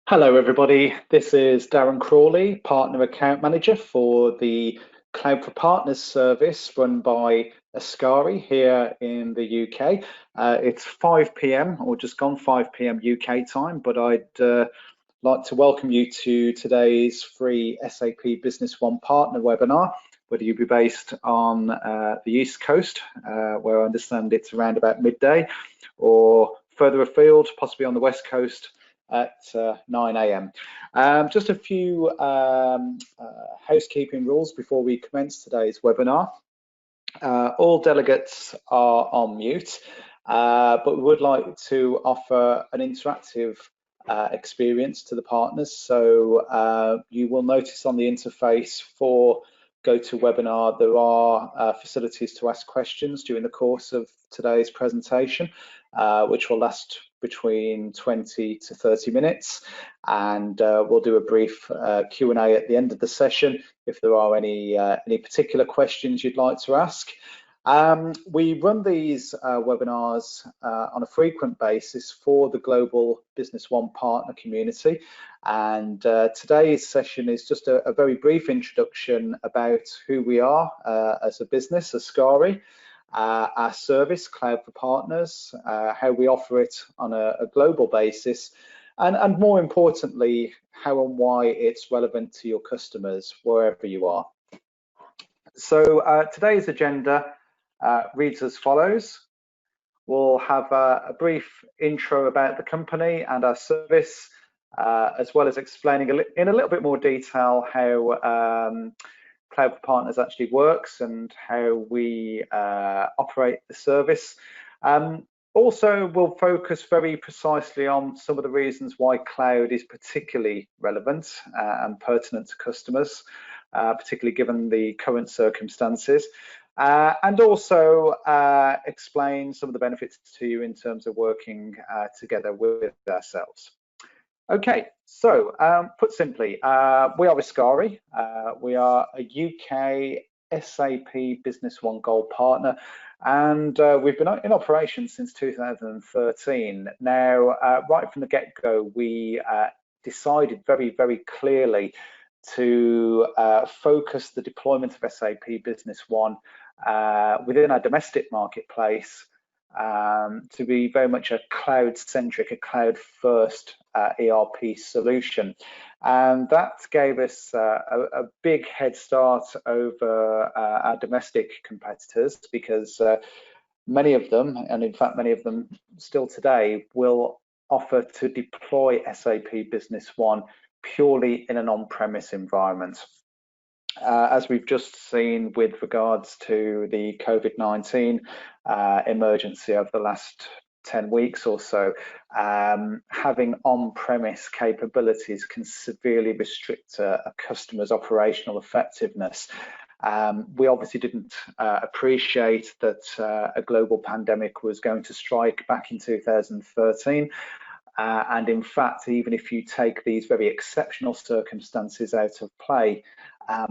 Hello, everybody. This is Darren Crawley, Partner Account Manager for the Cloud for Partners service run by Ascari here in the UK. It's 5 p.m. or just gone 5 p.m. UK time, but I'd like to welcome you to today's free SAP Business One Partner webinar, whether you be based on the East Coast, where I understand it's around about midday, or further afield, possibly on the West Coast, at 9 a.m. Just a few housekeeping rules before we commence today's webinar. All delegates are on mute, but we would like to offer an interactive experience to the partners. So you will notice on the interface for GoToWebinar, there are facilities to ask questions during the course of today's presentation, which will last between 20 to 30 minutes, and we'll do a brief Q&A at the end of the session if there are any particular questions you'd like to ask. We run these webinars on a frequent basis for the global Business One partner community, and today's session is just a very brief introduction about who we are as a business, Ascari, our service, Cloud for Partners, how we offer it on a global basis, and more importantly, how and why it's relevant to your customers wherever you are. So today's agenda reads as follows. We'll have a brief intro about the company and our service, as well as explaining in a little bit more detail how Cloud for Partners actually works and how we operate the service. Also, we'll focus very precisely on some of the reasons why cloud is particularly relevant and pertinent to customers, particularly given the current circumstances, and also explain some of the benefits to you in terms of working together with ourselves. Okay, so put simply, we are Ascari. We are a UK SAP Business One Gold partner, and we've been in operation since 2013. Now, right from the get-go, we decided very, very clearly to focus the deployment of SAP Business One within our domestic marketplace to be very much a cloud-centric, a cloud-first ERP solution. And that gave us a big head start over our domestic competitors, because many of them, and in fact many of them still today, will offer to deploy SAP Business One purely in an on-premise environment. As we've just seen with regards to the COVID-19 emergency over the last 10 weeks or so, having on-premise capabilities can severely restrict a customer's operational effectiveness. We obviously didn't appreciate that a global pandemic was going to strike back in 2013. And in fact, even if you take these very exceptional circumstances out of play,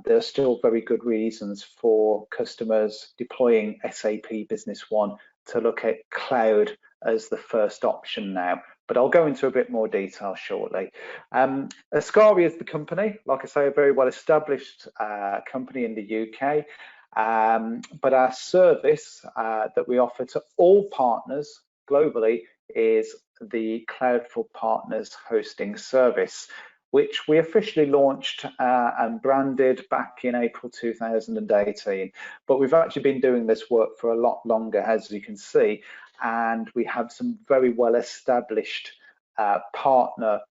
there are still very good reasons for customers deploying SAP Business One to look at cloud as the first option now. But I'll go into a bit more detail shortly. Ascari is the company, like I say, a very well-established company in the UK. But our service that we offer to all partners globally is the Cloud for Partners hosting service, which we officially launched and branded back in April 2018. But we've actually been doing this work for a lot longer, as you can see, and we have some very well established partner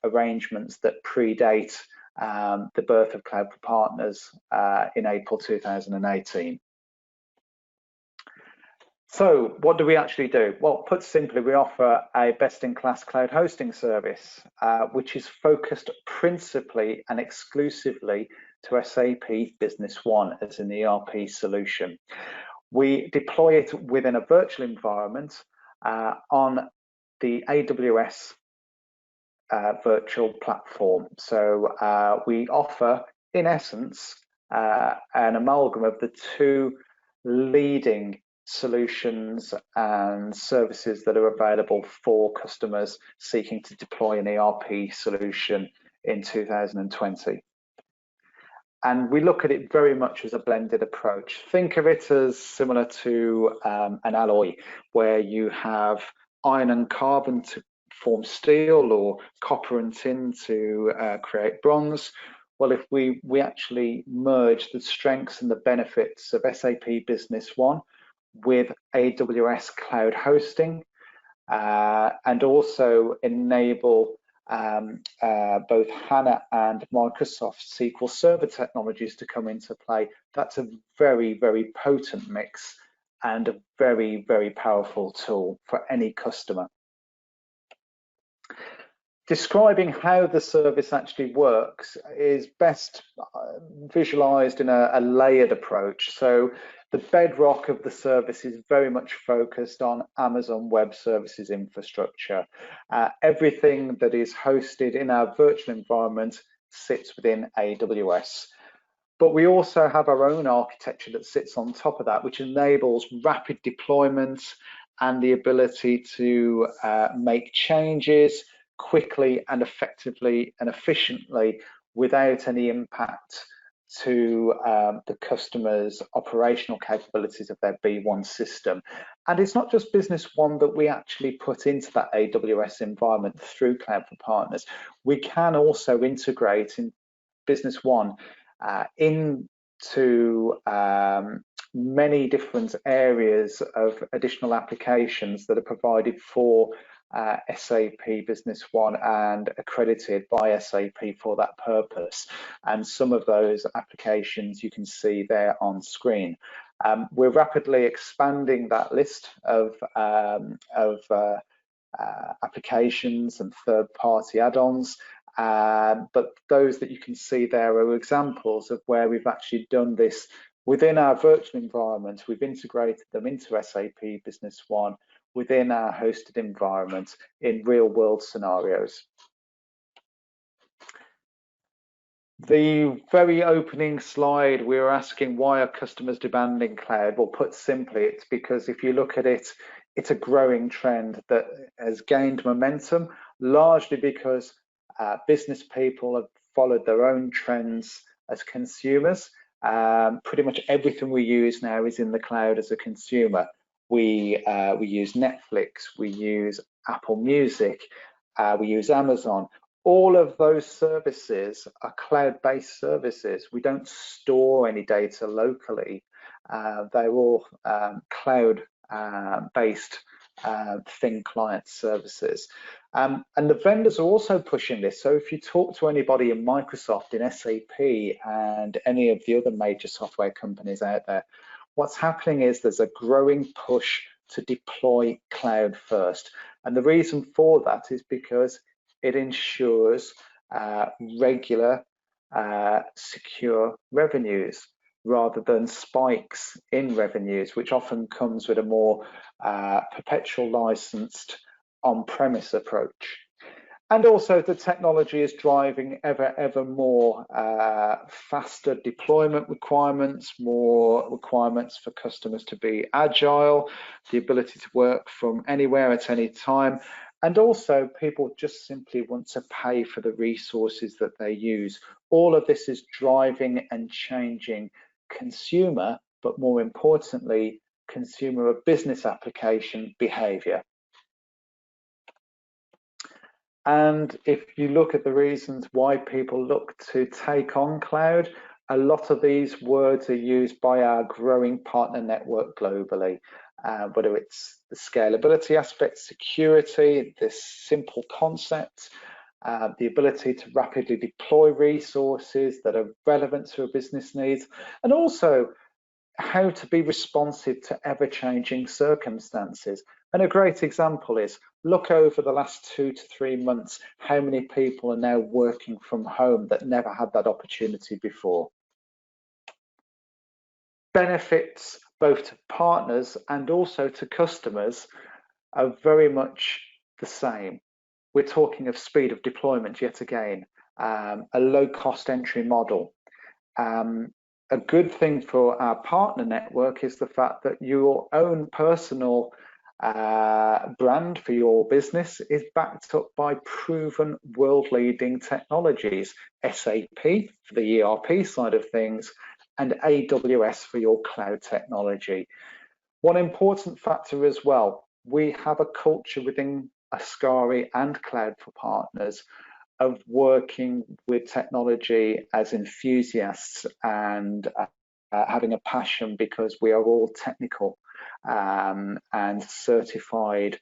arrangements that predate the birth of Cloud for Partners in April 2018. So what do we actually do? Well, put simply, we offer a best-in-class cloud hosting service, which is focused principally and exclusively to SAP Business One as an ERP solution. We deploy it within a virtual environment on the AWS virtual platform. So we offer, in essence, an amalgam of the two leading solutions and services that are available for customers seeking to deploy an ERP solution in 2020. And we look at it very much as a blended approach. Think of it as similar to an alloy, where you have iron and carbon to form steel, or copper and tin to create bronze. Well, if we actually merge the strengths and the benefits of SAP Business One with AWS cloud hosting, and also enable both HANA and Microsoft SQL Server technologies to come into play, that's a very, very potent mix and a very, very powerful tool for any customer. Describing how the service actually works is best visualized in a layered approach. So the bedrock of the service is very much focused on Amazon Web Services infrastructure. Everything that is hosted in our virtual environment sits within AWS. But we also have our own architecture that sits on top of that, which enables rapid deployment and the ability to make changes quickly and effectively and efficiently without any impact to the customer's operational capabilities of their B1 system. And it's not just Business One that we actually put into that AWS environment through Cloud for Partners. We can also integrate in Business One into many different areas of additional applications that are provided for SAP Business One and accredited by SAP for that purpose. And some of those applications you can see there on screen. We're rapidly expanding that list of applications and third-party add-ons. But those that you can see there are examples of where we've actually done this within our virtual environment. We've integrated them into SAP Business One within our hosted environment in real-world scenarios. The very opening slide, we were asking why are customers demanding cloud? Well, put simply, it's because if you look at it, it's a growing trend that has gained momentum, largely because business people have followed their own trends as consumers. Pretty much everything we use now is in the cloud as a consumer. We use Netflix, we use Apple Music, we use Amazon. All of those services are cloud-based services. We don't store any data locally. They're all cloud-based thin client services. And the vendors are also pushing this. So if you talk to anybody in Microsoft, in SAP, and any of the other major software companies out there, what's happening is there's a growing push to deploy cloud first. And the reason for that is because it ensures regular, secure revenues rather than spikes in revenues, which often comes with a more perpetual licensed on-premise approach. And also the technology is driving ever more faster deployment requirements, more requirements for customers to be agile, the ability to work from anywhere at any time. And also people just simply want to pay for the resources that they use. All of this is driving and changing consumer, but more importantly, consumer of business application behavior. And if you look at the reasons why people look to take on cloud, a lot of these words are used by our growing partner network globally, whether it's the scalability aspect, security, this simple concept, the ability to rapidly deploy resources that are relevant to a business needs, and also how to be responsive to ever-changing circumstances. And a great example is, look over the last 2 to 3 months, how many people are now working from home that never had that opportunity before. Benefits both to partners and also to customers are very much the same. We're talking of speed of deployment yet again, a low-cost entry model, A good thing for our partner network is the fact that your own personal brand for your business is backed up by proven world-leading technologies, SAP for the ERP side of things, and AWS for your cloud technology. One important factor as well, we have a culture within Ascari and Cloud for Partners of working with technology as enthusiasts and having a passion, because we are all technical and certified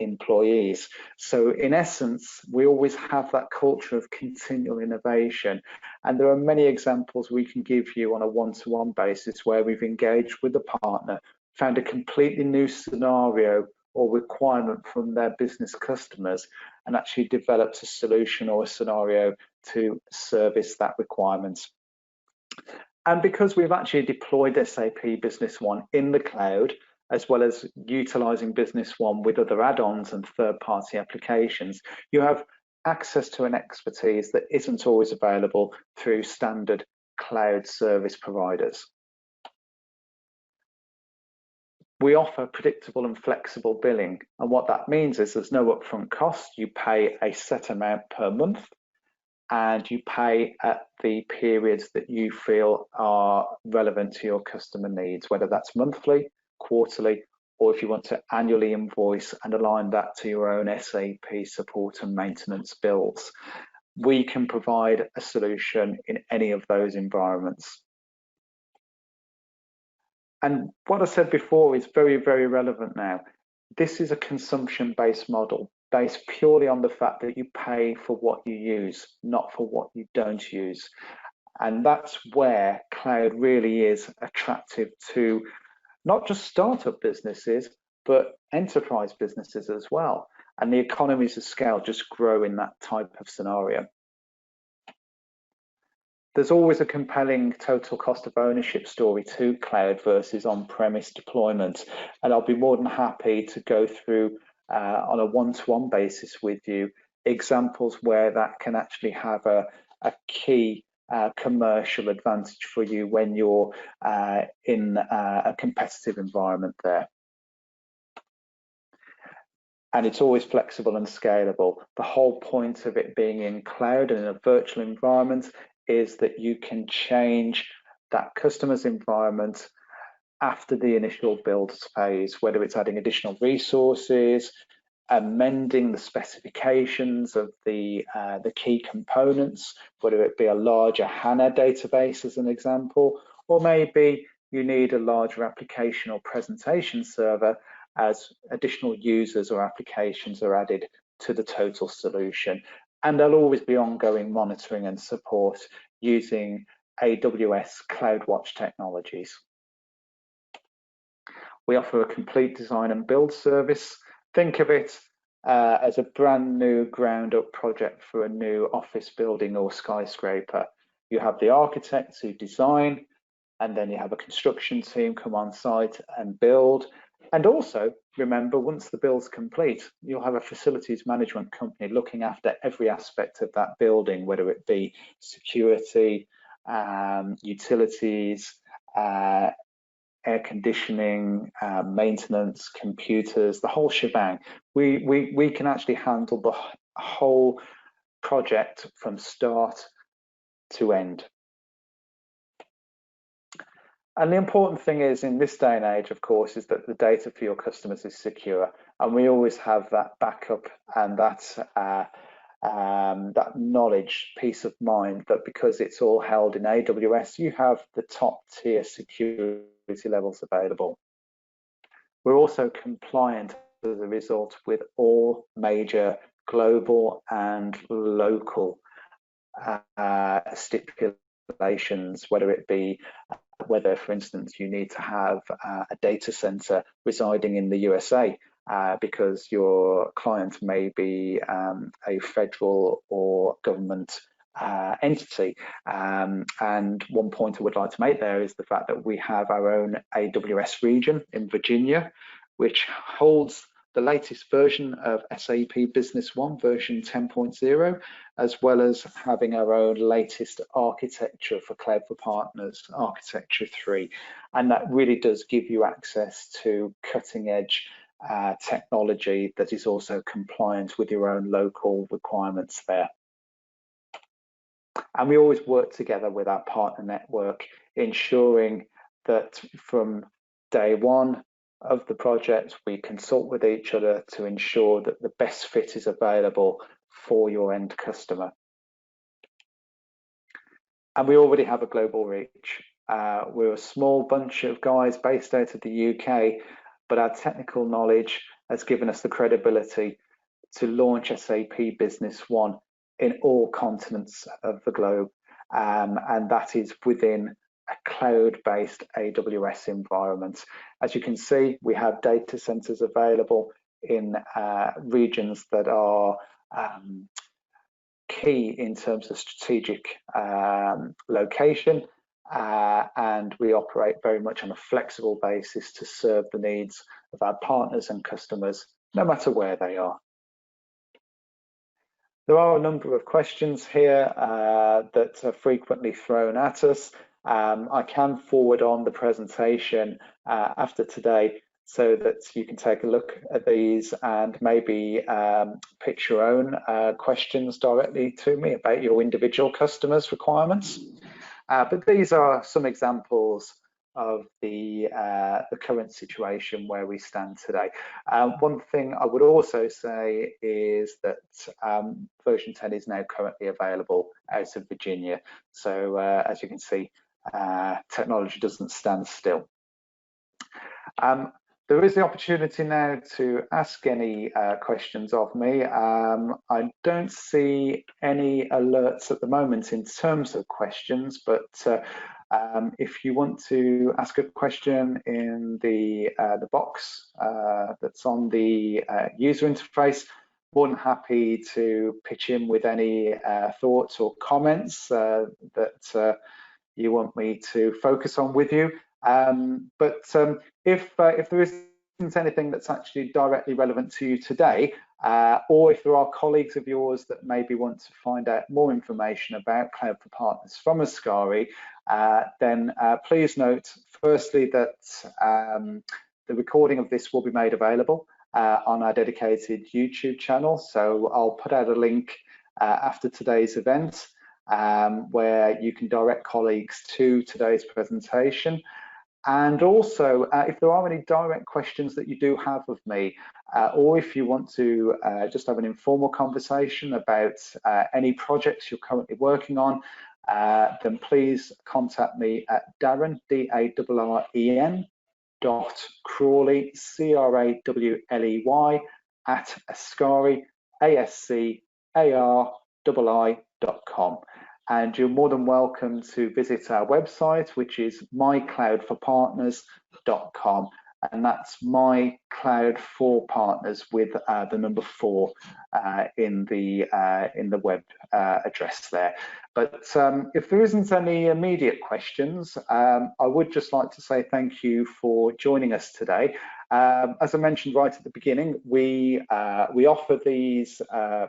employees. So in essence, we always have that culture of continual innovation. And there are many examples we can give you on a one-to-one basis where we've engaged with a partner, found a completely new scenario or requirement from their business customers, and actually developed a solution or a scenario to service that requirement. And because we've actually deployed SAP Business One in the cloud, as well as utilizing Business One with other add-ons and third-party applications, you have access to an expertise that isn't always available through standard cloud service providers. We offer predictable and flexible billing, and what that means is there's no upfront cost. You pay a set amount per month, and you pay at the periods that you feel are relevant to your customer needs, whether that's monthly, quarterly, or if you want to annually invoice and align that to your own SAP support and maintenance bills. We can provide a solution in any of those environments. And what I said before is very, very relevant now. This is a consumption-based model based purely on the fact that you pay for what you use, not for what you don't use. And that's where cloud really is attractive to not just startup businesses, but enterprise businesses as well. And the economies of scale just grow in that type of scenario. There's always a compelling total cost of ownership story to cloud versus on-premise deployment. And I'll be more than happy to go through on a one-to-one basis with you examples where that can actually have a key commercial advantage for you when you're in a competitive environment there. And it's always flexible and scalable. The whole point of it being in cloud and in a virtual environment is that you can change that customer's environment after the initial build phase, whether it's adding additional resources, amending the specifications of the key components, whether it be a larger HANA database as an example, or maybe you need a larger application or presentation server as additional users or applications are added to the total solution. And there'll always be ongoing monitoring and support using AWS CloudWatch technologies. We offer a complete design and build service. Think of it as a brand new ground up project for a new office building or skyscraper. You have the architects who design, and then you have a construction team come on site and build. And also, remember, once the build's complete, you'll have a facilities management company looking after every aspect of that building, whether it be security, utilities, air conditioning, maintenance, computers, the whole shebang. We can actually handle the whole project from start to end. And the important thing is, in this day and age, of course, is that the data for your customers is secure, and we always have that backup and that knowledge, peace of mind, that because it's all held in AWS, you have the top tier security levels available. We're also compliant as a result with all major global and local stipulations, whether, for instance, you need to have a data center residing in the USA because your client may be a federal or government entity. And one point I would like to make there is the fact that we have our own AWS region in Virginia, which holds the latest version of SAP Business One, version 10.0, as well as having our own latest architecture for Cloud for Partners, Architecture 3. And that really does give you access to cutting edge technology that is also compliant with your own local requirements there. And we always work together with our partner network, ensuring that from day one of the project, we consult with each other to ensure that the best fit is available for your end customer. And we already have a global reach. We're a small bunch of guys based out of the UK, but our technical knowledge has given us the credibility to launch SAP Business One in all continents of the globe, and that is within a cloud-based AWS environment. As you can see, we have data centers available in regions that are key in terms of strategic location, and we operate very much on a flexible basis to serve the needs of our partners and customers, no matter where they are. There are a number of questions here that are frequently thrown at us. I can forward on the presentation after today so that you can take a look at these and maybe pitch your own questions directly to me about your individual customers' requirements. But these are some examples of the current situation where we stand today. One thing I would also say is that version 10 is now currently available out of Virginia. So as you can see, technology doesn't stand still. There is the opportunity now to ask any questions of me. I don't see any alerts at the moment in terms of questions, but if you want to ask a question in the box that's on the user interface, more than happy to pitch in with any thoughts or comments that you want me to focus on with you. But if there isn't anything that's actually directly relevant to you today, or if there are colleagues of yours that maybe want to find out more information about Cloud for Partners from Ascari, then please note firstly that the recording of this will be made available on our dedicated YouTube channel. So I'll put out a link after today's event where you can direct colleagues to today's presentation. And also, if there are any direct questions that you do have of me, or if you want to just have an informal conversation about any projects you're currently working on, then please contact me at Darren, D-A-R-R-E-N, .Crawley, C-R-A-W-L-E-Y, at Ascari, A-S-C-A-R-I-I.com. And you're more than welcome to visit our website, which is mycloudforpartners.com, and that's my cloud for partners with the number 4 in the web address there. But if there isn't any immediate questions, I would just like to say thank you for joining us today. As I mentioned right at the beginning, we offer these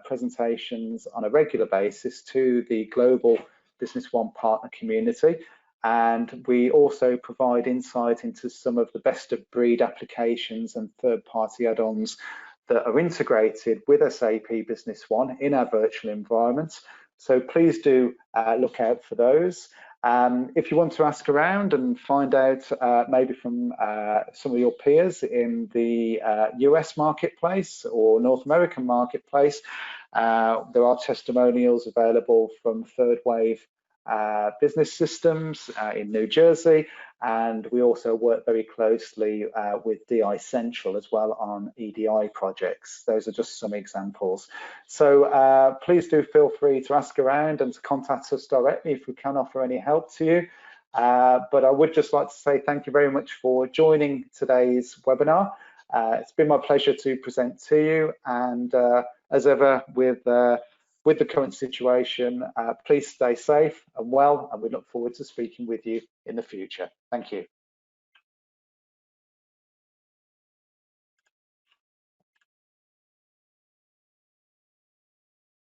presentations on a regular basis to the global Business One partner community, and we also provide insight into some of the best of breed applications and third-party add-ons that are integrated with SAP Business One in our virtual environments. So please do look out for those. If you want to ask around and find out maybe from some of your peers in the US marketplace or North American marketplace, there are testimonials available from Third Wave Business Systems in New Jersey, and we also work very closely with DI Central as well on EDI projects. Those are just some examples. So please do feel free to ask around and to contact us directly if we can offer any help to you. But I would just like to say thank you very much for joining today's webinar. It's been my pleasure to present to you, and as ever with the current situation, please stay safe and well, and we look forward to speaking with you in the future. Thank you.